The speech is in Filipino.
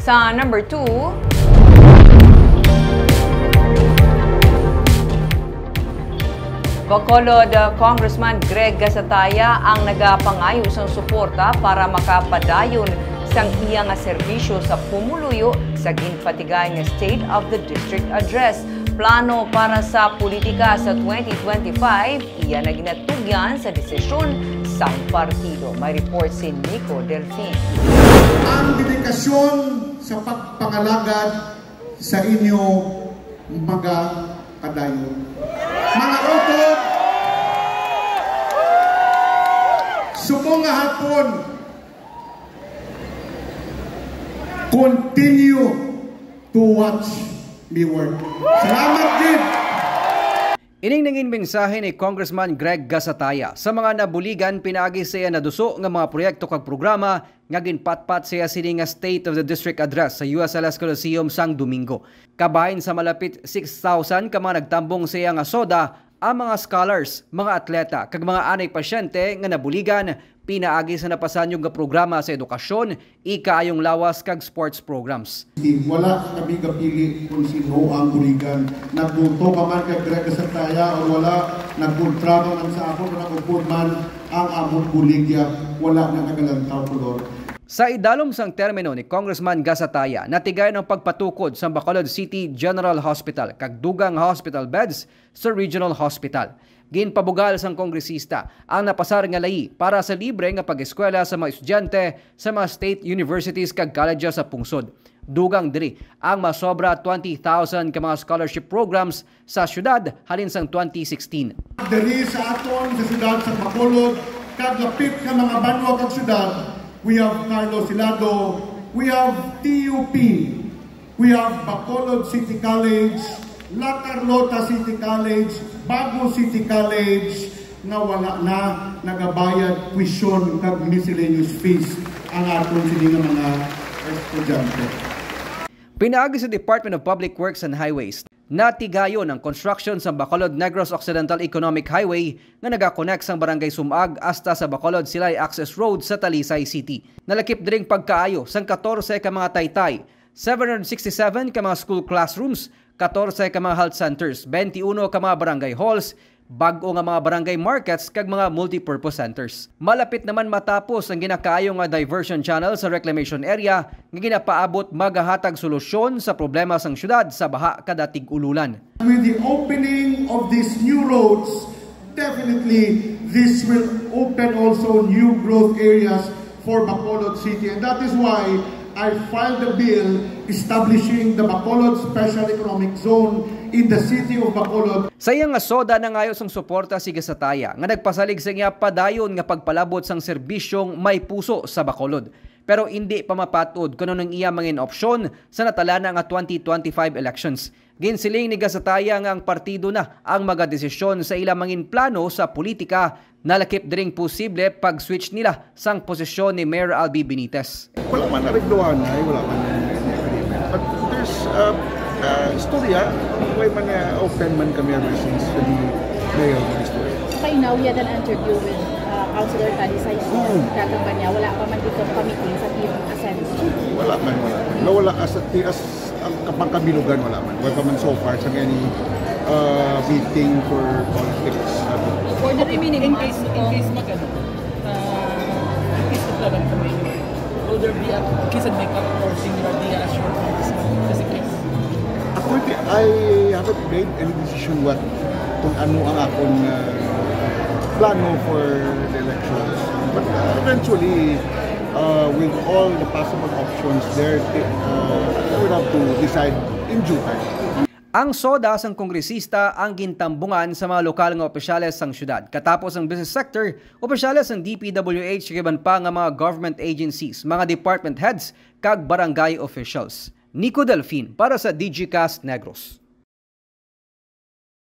Sa number 2, Bacolod Congressman Greg Gasataya ang nagapangayos ng suporta para makapadayon sang iyang serbisyo sa pumuluyo sa ginpatigay nga State of the District Address. Plano para sa politika sa 2025, iyan na ginatugyan sa desisyon sa partido. May report si Nico Delfin. Ang dedikasyon sa pagpangalagad sa inyo mga kadayon. Mga utod, subong nga hapon, continue to watch me work. Salamat din! Ining nangin mensahe ni Congressman Greg Gasataya sa mga nabuligan pinaagi siya na duso nga mga proyekto kag programa nga ginpatpat siya sini nga State of the District Address sa USLS Coliseum sang Domingo. Kabahin sa malapit 6,000 ka mga nagtambong siya nga soda ang mga scholars, mga atleta kag mga anay pasyente nga nabuligan pinaagi sa napasanyong nga programa sa edukasyon, ikaayong lawas kag sports programs. Wala kami kapili kung sino ang buligan. Nagbuto ka man kag Greg Gasataya o wala, nagkontra man sa ako na nagupod man ang among buligya, wala na nagalantaw kolor. Sa idalom sang termino ni Congressman Gasataya, natigay ng pagpatukod sa Bacolod City General Hospital kag dugang hospital beds sa Regional Hospital. Ginpabugal sang kongresista ang napasar nga layi para sa libre nga pag-eskwela sa mga estudyante sa mga state universities kag colleges sa pungsod. Dugang diri ang masobra 20,000 ka mga scholarship programs sa syudad halin sang 2016. Diri sa aton sa syudad sa Bacolod kag lapit ka mga banwa kag syudad, we have Carlos Hilado, we have TUP, we have Bacolod City College, La Carlota City College, Bago City College, nga wala na nagabayad tuition kag miscellaneous fees ang aton sini nga mga estudyante. Pinaagi sa Department of Public Works and Highways, natigayon ang construction sa Bacolod Negros Occidental Economic Highway nga nagakonect sang Barangay Sumag hasta sa Bacolod Silay Access Road sa Talisay City. Nalakip dring pagkaayo sang 14 ka mga taytay, 767 ka mga school classrooms, 14 ka mga health centers, 21 ka mga barangay halls, bag-o nga mga barangay markets kag mga multipurpose centers. Malapit naman matapos ang ginakaayo nga diversion channel sa reclamation area nga ginapaabot magahatag solusyon sa problema sang syudad sa baha kada tig-ululan. With the opening of these new roads, definitely this will open also new growth areas for Bacolod City, and that is why I filed a bill establishing the Bacolod Special Economic Zone in the city of Bacolod. Sa iyang nga soda na ngayos ang suporta si Gasataya nga nagpasalig sa iya padayon nga pagpalabot sang serbisyong may puso sa Bacolod. Pero hindi pa mapatod kuno nang iya mangin opsyon sa natalana nga 2025 elections. Ginsiling ni Gasataya nga ang partido na ang magadesisyon sa ilang mangin plano sa politika. Nalakip diring posible pag-switch nila sang posisyon ni Mayor Albi Benitez. Wala man naregluhan ay wala man agreement. But there's istorya, why man open man kami ever since the mayor of the story. Okay, now we had an interview with Councilor Talisay Katambanya. Wala pa man dito committee sa team assent. Wala man. Wala as ang kapangkabilugan wala man. Wala pa man so far sa any meeting for politics. For the remaining in case magano, in case maglaban kami, will there be a kiss and make up or similar dia as your as a case? I haven't made any decision kung ano ang akong plano for the elections. But eventually, with all the possible options there, I would have to decide in due time. Ang soda sang kongresista ang gintambungan sa mga lokal nga opisyales sang syudad. Katapos ang business sector, opisyales ng DPWH kaban pa nga mga government agencies, mga department heads kag barangay officials. Nico Delfin para sa DigiCast Negros.